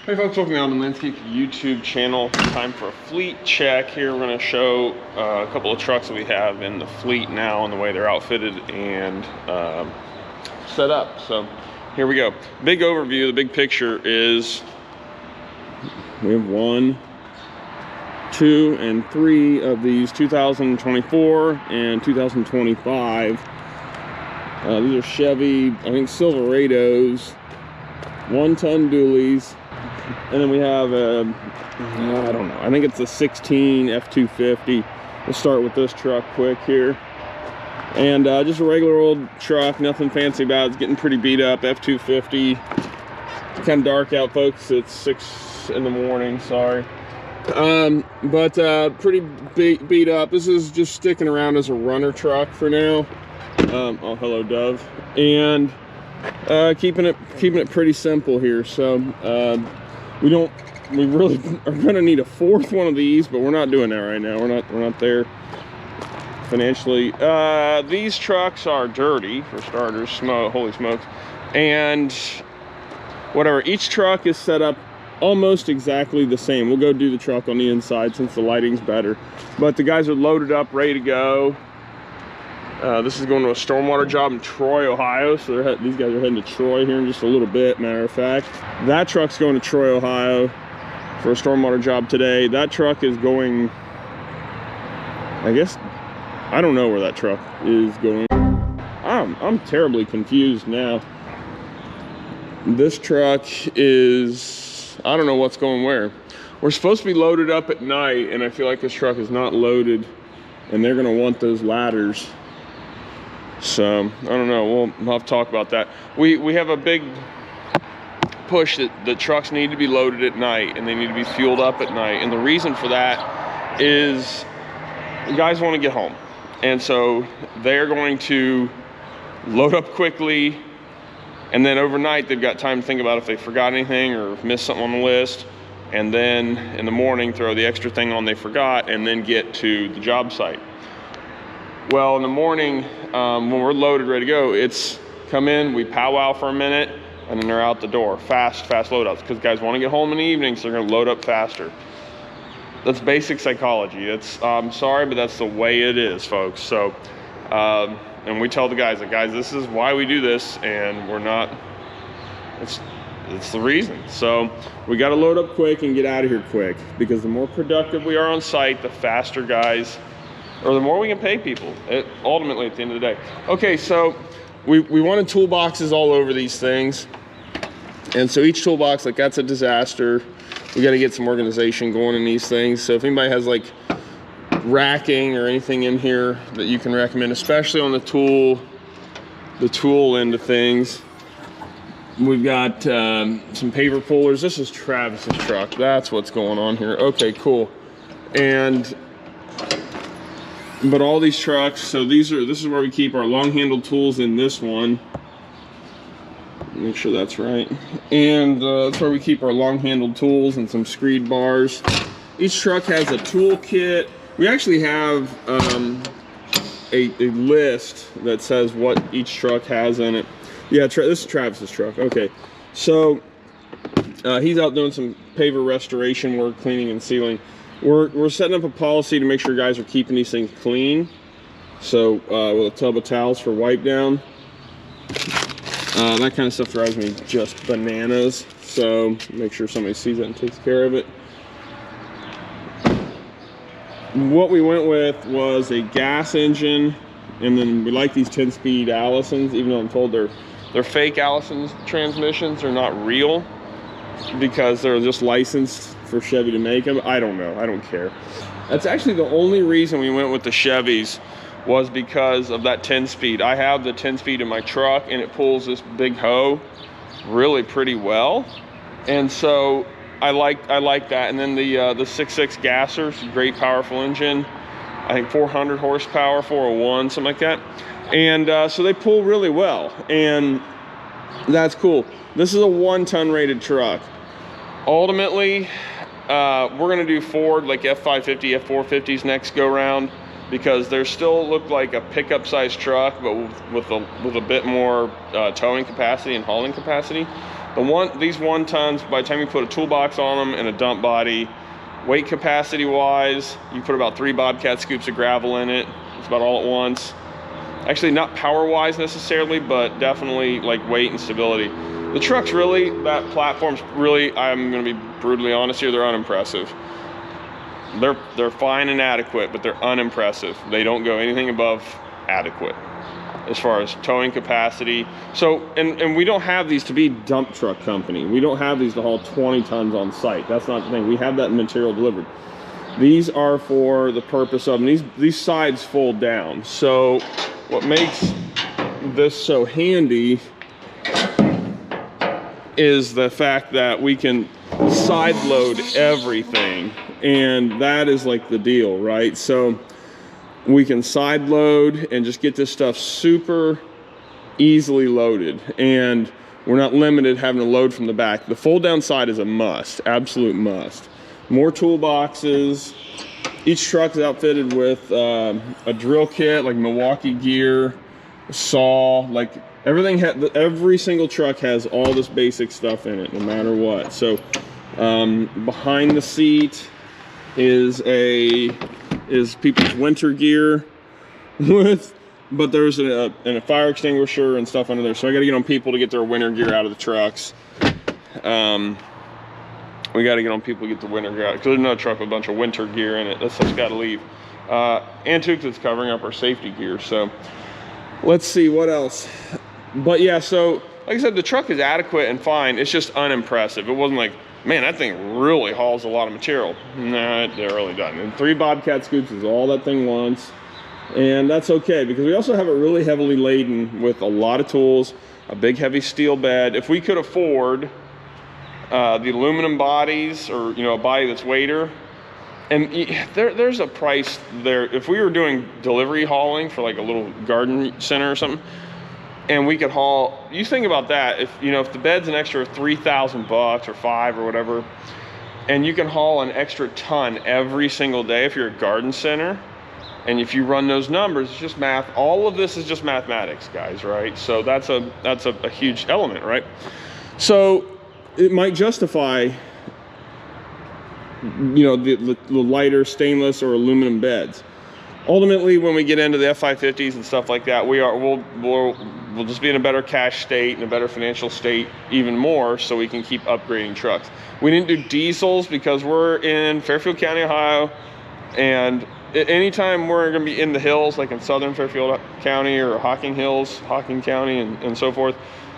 Hey folks, welcome to the Auman Landscape YouTube channel. Time for a fleet check here. We're going to show a couple of trucks that we have in the fleet now and the way they're outfitted and set up. So here we go. Big overview, the big picture is we have 1, 2, and 3 of these 2024 and 2025. These are Chevy, I think, Silverados, 1-ton dualies. And then we have I don't know, I think it's a 16 F250. We'll start with this truck quick here. And just a regular old truck, nothing fancy about it. It's getting pretty beat up, F250. It's kind of dark out, folks. It's 6 in the morning, sorry. But pretty beat up. This is just sticking around as a runner truck for now. Oh, hello, Dove. And keeping it pretty simple here. So we really are going to need a 4th one of these, but we're not doing that right now. We're not there financially. These trucks are dirty for starters. Holy smokes. And whatever, each truck is set up almost exactly the same. We'll go do the truck on the inside since the lighting's better, but the guys are loaded up, ready to go. This is going to a stormwater job in Troy, Ohio. So these guys are heading to Troy here in just a little bit, matter of fact. That truck's going to Troy, Ohio for a stormwater job today. That truck is going, I guess, I don't know where that truck is going. I'm terribly confused now. This truck is, I don't know what's going where. We're supposed to be loaded up at night, and I feel like this truck is not loaded, and they're going to want those ladders. So I don't know, we'll have to talk about that. We have a big push that the trucks need to be loaded at night and they need to be fueled up at night, and the reason for that is the guys want to get home, and so they're going to load up quickly, and then overnight they've got time to think about if they forgot anything or missed something on the list, and then in the morning throw the extra thing on they forgot and then get to the job site. Well, in the morning, when we're loaded, ready to go, it's come in, we powwow for a minute, and then they're out the door. Fast load outs, because guys want to get home in the evening, so they're going to load up faster. That's basic psychology. I'm sorry, but that's the way it is, folks. So, and we tell the guys, this is why we do this, and we're not, it's the reason. So we got to load up quick and get out of here quick, because the more productive we are on site, the faster guys, or the more we can pay people, ultimately at the end of the day. Okay, so we wanted toolboxes all over these things. And so each toolbox, like, that's a disaster. We got to get some organization going in these things. So if anybody has like racking or anything in here that you can recommend, especially on the tool end of things. We've got some paver pullers. This is Travis's truck. That's what's going on here. Okay, cool. But all these trucks, so this is where we keep our long-handled tools in this one. Make sure that's right. And that's where we keep our long-handled tools and some screed bars. Each truck has a tool kit. We actually have a list that says what each truck has in it. Yeah, this is Travis's truck. Okay, so he's out doing some paver restoration work, cleaning and sealing. We're setting up a policy to make sure guys are keeping these things clean. So with a tub of towels for wipe down. That kind of stuff drives me just bananas. So make sure somebody sees it and takes care of it. What we went with was a gas engine, and then we like these 10-speed Allisons, even though I'm told they're fake Allison's transmissions. They're not real because they're just licensed for Chevy to make them. I don't know, I don't care. That's actually the only reason we went with the Chevys, was because of that 10-speed. I have the 10-speed in my truck, and it pulls this big hoe really pretty well, and so I like that. And then the 6.6 gassers, great powerful engine, I think 400 horsepower, 401, something like that, and so they pull really well, and that's cool. This is a 1-ton rated truck. Ultimately, we're going to do Ford like F550, F450s next go round, because they still look like a pickup size truck, but with a bit more towing capacity and hauling capacity. These 1 tons, by the time you put a toolbox on them and a dump body, weight capacity wise, you put about 3 Bobcat scoops of gravel in it. It's about all at once. Actually, not power wise necessarily, but definitely like weight and stability. The trucks really, that platform's really, I'm gonna be brutally honest here, they're unimpressive. They're fine and adequate, but they're unimpressive. They don't go anything above adequate as far as towing capacity. So, and we don't have these to be dump truck company. We don't have these to haul 20 tons on site. That's not the thing. We have that material delivered. These are for the purpose of, and these sides fold down. So what makes this so handy is the fact that we can side load everything, and that is like the deal, right? So we can side load and just get this stuff super easily loaded, and we're not limited having to load from the back. The fold down side is a must, absolute must. More toolboxes. Each truck is outfitted with a drill kit, like Milwaukee gear, a saw, like everything. Every single truck has all this basic stuff in it, no matter what. So behind the seat is people's winter gear but there's a fire extinguisher and stuff under there. So I got to get on people to get their winter gear out of the trucks. We got to get on people to get the winter gear out, because there's no truck with a bunch of winter gear in it. That stuff's got to leave. And too, 'cause it's covering up our safety gear. So let's see what else. But yeah, so like I said, the truck is adequate and fine. It's just unimpressive. It wasn't like, man, that thing really hauls a lot of material. No, it really doesn't. And 3 Bobcat scoops is all that thing wants. And that's okay, because we also have it really heavily laden with a lot of tools, a big heavy steel bed. If we could afford the aluminum bodies, or a body that's weighter, and there's a price there. If we were doing delivery hauling for like a little garden center or something, and we could haul, you think about that, if the bed's an extra $3,000 or $5 or whatever, and you can haul an extra ton every single day if you're a garden center, and if you run those numbers, it's just math. All of this is just mathematics, guys, right? So that's a huge element, right? So it might justify the lighter stainless or aluminum beds. Ultimately, when we get into the F550s and stuff like that, we'll just be in a better cash state and a better financial state even more, so we can keep upgrading trucks. We didn't do diesels because we're in Fairfield County, Ohio, and anytime we're going to be in the hills, like in southern Fairfield County or Hocking Hills, Hocking County, and so forth,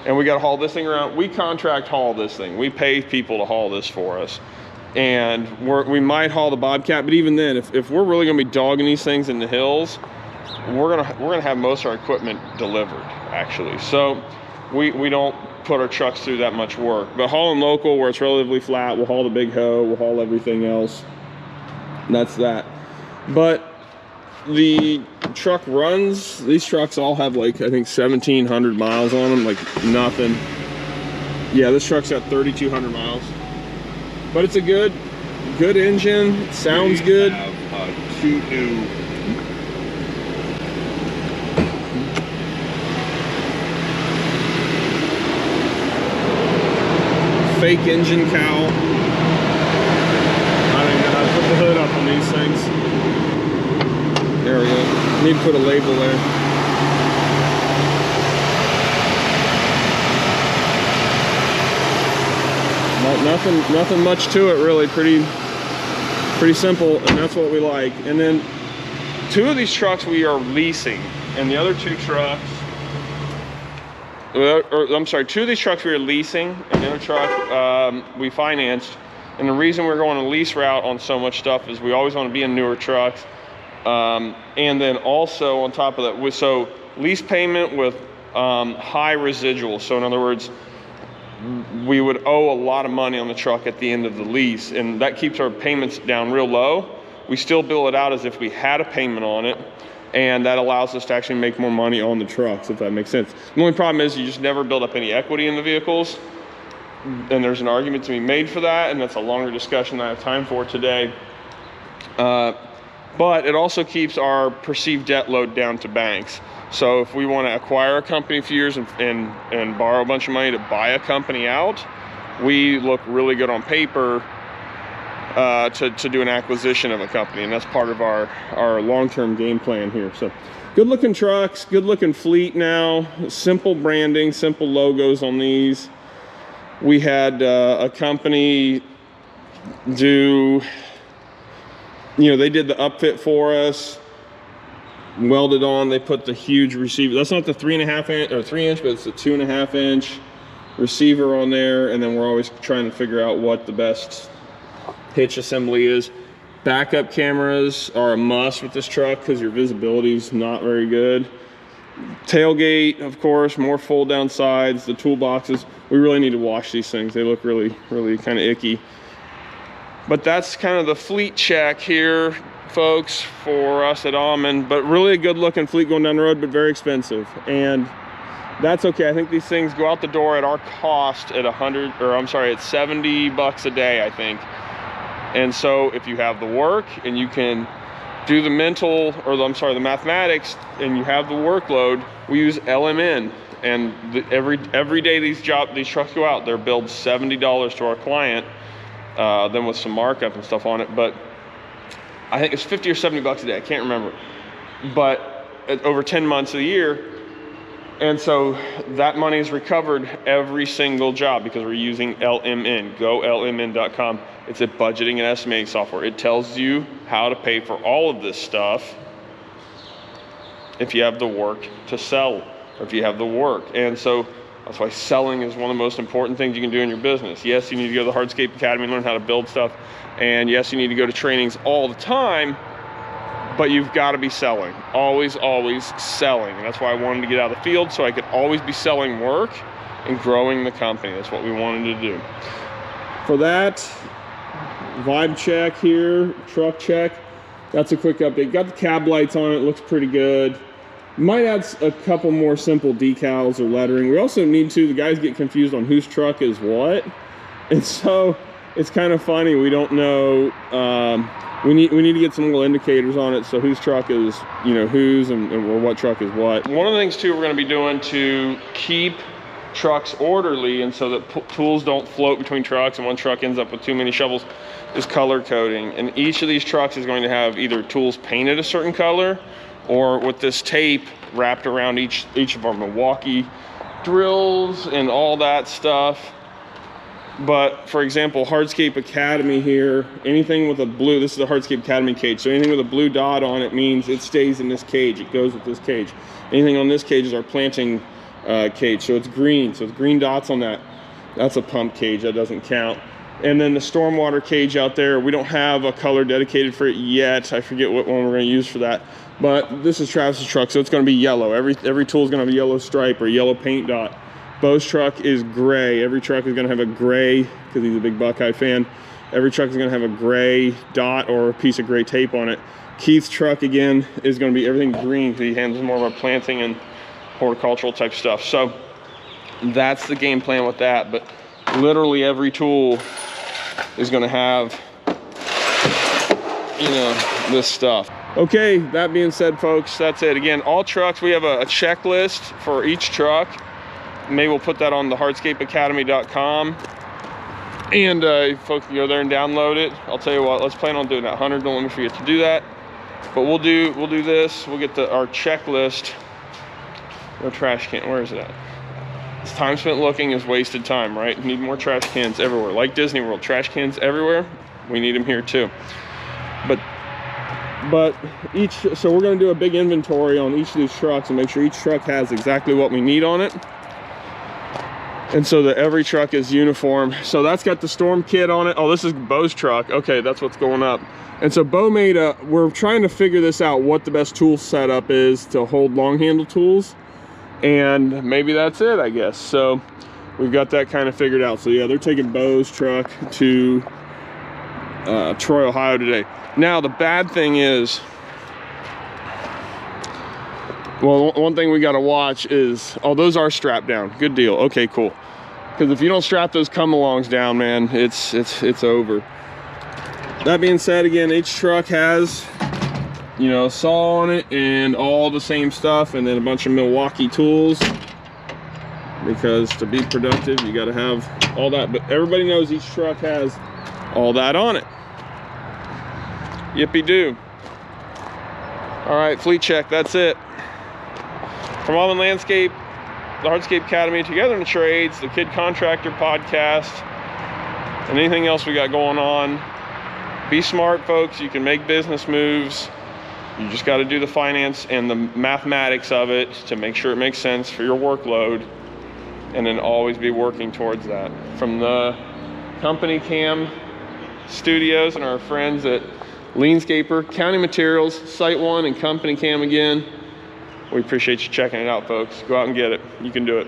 and we got to haul this thing around, we contract haul this thing. We pay people to haul this for us. And we might haul the Bobcat, but even then, if we're really going to be dogging these things in the hills, we're gonna have most of our equipment delivered, actually. So we don't put our trucks through that much work. But hauling local, where it's relatively flat, we'll haul the big hoe, we'll haul everything else. And that's that. But the truck runs, these trucks all have like, I think 1,700 miles on them, like nothing. Yeah, this truck's got 3,200 miles. But it's a good engine. It sounds good. Have 2 new fake engine cowl. I don't even know how to put the hood up on these things. There we go. Need to put a label there. Nothing much to it, really. Pretty simple, and that's what we like. And then 2 of these trucks we are leasing, and the other 2 trucks, I'm sorry, 2 of these trucks we are leasing, and the other truck we financed. And the reason we're going a lease route on so much stuff is we always want to be in newer trucks. And then also on top of that, so lease payment with high residuals. So in other words, we would owe a lot of money on the truck at the end of the lease, and that keeps our payments down real low. We still bill it out as if we had a payment on it, and that allows us to actually make more money on the trucks, if that makes sense. The only problem is you just never build up any equity in the vehicles, and there's an argument to be made for that, and that's a longer discussion than I have time for today. But it also keeps our perceived debt load down to banks. So if we want to acquire a company a few years and borrow a bunch of money to buy a company out, we look really good on paper to do an acquisition of a company, and that's part of our long-term game plan here. So good looking trucks, good looking fleet now, simple branding, simple logos on these. We had a company do, they did the upfit for us, welded on, they put the huge receiver. That's not the 3.5 inch or 3 inch, but it's the 2.5 inch receiver on there. And then we're always trying to figure out what the best hitch assembly is. Backup cameras are a must with this truck because your visibility is not very good. Tailgate, of course, more fold down sides, the toolboxes. We really need to wash these things. They look really, really kind of icky. But that's kind of the fleet check here, folks, for us at Auman. But really a good looking fleet going down the road, but very expensive. And that's okay. I think these things go out the door at our cost at at 70 bucks a day, I think. And so if you have the work and you can do the the mathematics, and you have the workload, we use LMN. And every day these trucks go out, they're billed $70 to our client, then with some markup and stuff on it. But I think it's 50 or 70 bucks a day, I can't remember. But over 10 months of the year. And so that money is recovered every single job because we're using LMN, golmn.com. It's a budgeting and estimating software. It tells you how to pay for all of this stuff if you have the work to sell, or if you have the work. And so that's why selling is one of the most important things you can do in your business. Yes, you need to go to the Hardscape Academy and learn how to build stuff. And yes, you need to go to trainings all the time, but you've got to be selling, always, always selling. And that's why I wanted to get out of the field, so I could always be selling work and growing the company. That's what we wanted to do. For that, vibe check here, truck check. That's a quick update. Got the cab lights on it, looks pretty good. Might add a couple more simple decals or lettering. We also need to, the guys get confused on whose truck is what. And so it's kind of funny, we don't know. We need to get some little indicators on it, so whose truck is, whose or what truck is what. One of the things too we're going to be doing to keep trucks orderly and so that tools don't float between trucks and one truck ends up with too many shovels is color coding. And each of these trucks is going to have either tools painted a certain color or with this tape wrapped around each of our Milwaukee drills and all that stuff. But for example, Hardscape Academy here, anything with a blue, this is the Hardscape Academy cage, so anything with a blue dot on it means it stays in this cage, it goes with this cage. Anything on this cage is our planting cage, so it's green, so it's green dots on that. That's a pump cage, that doesn't count. And then the stormwater cage out there, we don't have a color dedicated for it yet. I forget what one we're going to use for that. But this is Travis's truck, so it's going to be yellow. Every tool is going to have a yellow stripe or yellow paint dot. Bo's truck is gray. Every truck is going to have a gray, because he's a big Buckeye fan. Every truck is going to have a gray dot or a piece of gray tape on it. Keith's truck, again, is going to be everything green, because he handles more of our planting and horticultural type stuff. So that's the game plan with that. But literally every tool is going to have, this stuff. Okay, that being said, folks, that's it. Again, all trucks, we have a checklist for each truck. Maybe we'll put that on the hardscapeacademy.com, and folks can go there and download it. I'll tell you what, let's plan on doing that. Hunter, don't let me forget to do that. But we'll do this. We'll get our checklist. No trash can. Where is it at? It's time spent looking is wasted time, right? We need more trash cans everywhere. Like Disney World, trash cans everywhere. We need them here too. But so we're going to do a big inventory on each of these trucks and make sure each truck has exactly what we need on it. And so that every truck is uniform. So that's got the storm kit on it. Oh, this is Bo's truck. Okay, that's what's going up. And so Bo we're trying to figure this out, what the best tool setup is to hold long handle tools. And maybe that's it, I guess. So we've got that kind of figured out. So yeah, they're taking Bo's truck to Troy, Ohio today. Now, the bad thing is, well, one thing we got to watch is, oh, those are strapped down. Good deal. Okay, cool. Because if you don't strap those come-alongs down, man, it's over. That being said, again, each truck has, you know, saw on it and all the same stuff, and then a bunch of Milwaukee tools, because to be productive you got to have all that. But everybody knows each truck has all that on it. Yippee-doo. All right, fleet check, that's it. From Auman Landscape, the Hardscape Academy, Together in the Trades, the Kid Contractor podcast, and anything else we got going on. Be smart, folks. You can make business moves. You just got to do the finance and the mathematics of it to make sure it makes sense for your workload, and then always be working towards that. From the Company Cam Studios and our friends at Leanscaper, County Materials, Site One, and Company Cam again, we appreciate you checking it out, folks. Go out and get it. You can do it.